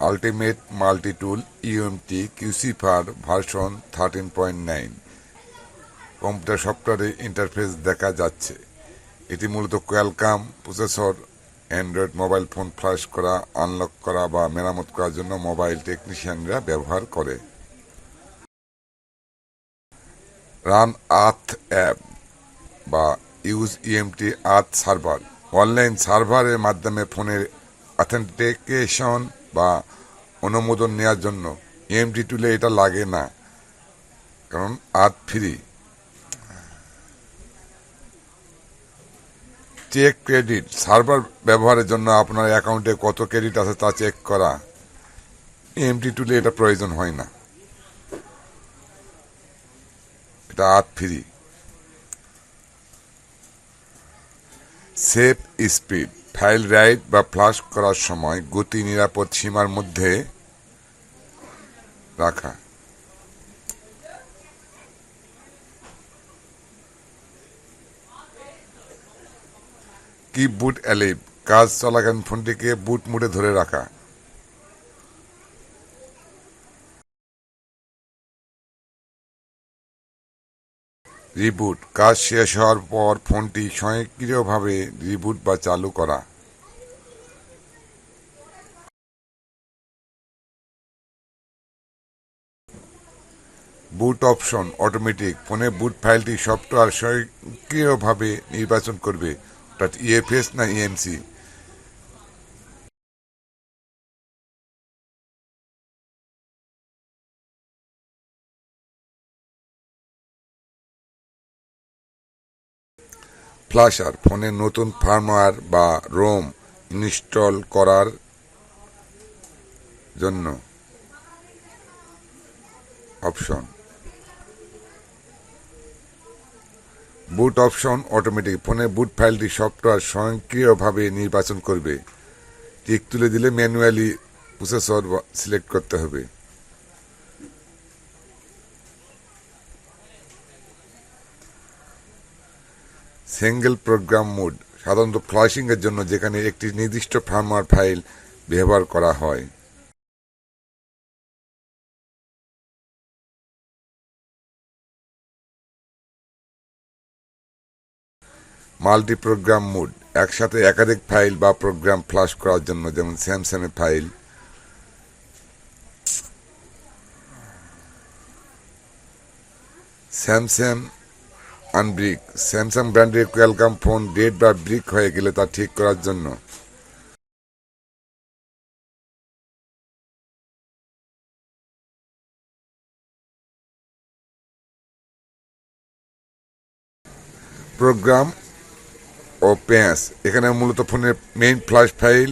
Ultimate multi-tool UMT QcFire version 13.9 computer সফটওয়্যারে interface দেখা যাচ্ছে। এটি মূলত Qualcomm processor Android mobile phone flash করা, আনলক করা বা মেরামত করার জন্য মোবাইল টেকনিশিয়ানরা ব্যবহার করে। রান আর্থ অ্যাপ বা use EMT auth server online সার্ভারের মাধ্যমে ফোনের অথেন্টিকেশন বা অনুমোদন নেওয়ার জন্য। ইএমটি টুলে এটা লাগে না, কারণ আর্থ ফ্রি। চেক ক্রেডিট সার্ভার ব্যবহারের জন্য আপনার অ্যাকাউন্টে কত ক্রেডিট আছে তা চেক করা। ইএমটি টুলে এটা প্রয়োজন হয় না, এটা auth free. Safe speed file write বা ফ্লাশ করার সময় গতি নিরাপদ সীমার মধ্যে রাখা। কিপ বুট অ্যালিভ কাজ চলাকালীন ফোনটিকে বুট মোডে ধরে রাখা। রিবুট কাজ শেষ হওয়ার পর ফোনটি স্বয়ংক্রিয়ভাবে রিবুট বা চালু করা। বুট অপশন অটোমেটিক ফোনে বুট ফাইলটি সফটওয়্যার স্বয়ংক্রিয়ভাবে নির্বাচন করবে, অর্থাৎ ইএফএস না ইএমসি। ফ্ল্যাশার ফোনে নতুন ফার্মওয়্যার বা রোম ইনস্টল করার জন্য অপশন। বুট অপশন অটোমেটিক ফোনে বুট ফাইলটি সফটওয়্যার স্বয়ংক্রিয়ভাবে নির্বাচন করবে। টিক তুলে দিলে ম্যানুয়ালি প্রসেসর সিলেক্ট করতে হবে। সিঙ্গেল প্রোগ্রাম মোড সাধারণত ফ্ল্যাশিং এর জন্য, যেখানে একটি নির্দিষ্ট ফার্মওয়্যার ফাইল ব্যবহার করা হয়। মাল্টি প্রোগ্রাম মোড একসাথে একাধিক ফাইল বা প্রোগ্রাম ফ্ল্যাশ করার জন্য, যেমন স্যামসাং ফাইল। স্যামসাং আনব্রিক স্যামসাং ব্র্যান্ডের কোয়ালকম ফোন ডেড বা ব্রিক হয়ে গেলে তা ঠিক করার জন্য। প্রোগ্রাম ও প্যাঁচ এখানে মূলত ফোনের মেইন ফ্ল্যাশ ফাইল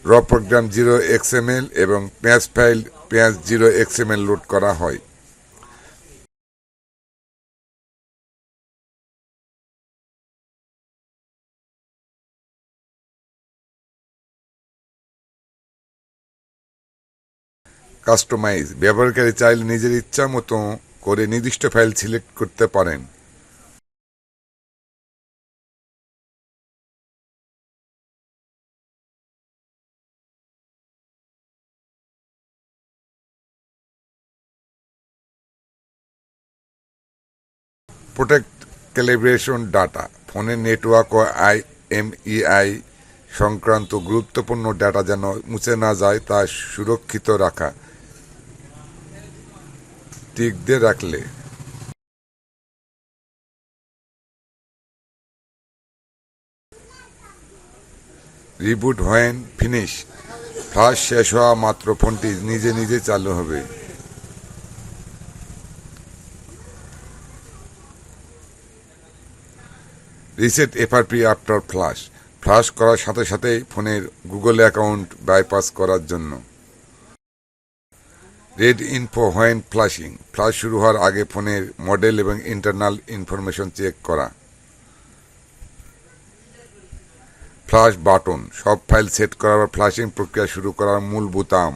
র প্রোগ্রাম 0xml এবং প্যাঁচ ফাইল প্যাঁচ 0xml লোড করা হয়। কাস্টমাইজ ব্যবহারকারী চাইলে নিজের ইচ্ছা মতো করে নির্দিষ্ট ফাইল সিলেক্ট করতে পারেন। প্রোটেক্ট ক্যালিব্রেশন ডাটা ফোনের নেটওয়ার্ক ও আইএমইআই সংক্রান্ত গুরুত্বপূর্ণ ডাটা যেন মুছে না যায় তা সুরক্ষিত রাখা। টিক দিয়ে রাখলে। রিবুট হোয়েন ফিনিশ ফ্ল্যাশ শেষ হওয়া মাত্র ফোনটি নিজে নিজে চালু হবে। Reset FRP after flash flash করার সাথে সাথেই ফোনের গুগল অ্যাকাউন্ট বাইপাস করার জন্য। Red info when flashing flash শুরু হওয়ার আগে ফোনের মডেল এবং ইন্টারনাল ইনফরমেশন চেক করা। ফ্ল্যাশ বাটন সব ফাইল সেট করার পর ফ্ল্যাশিং প্রক্রিয়া শুরু করার মূল বোতাম।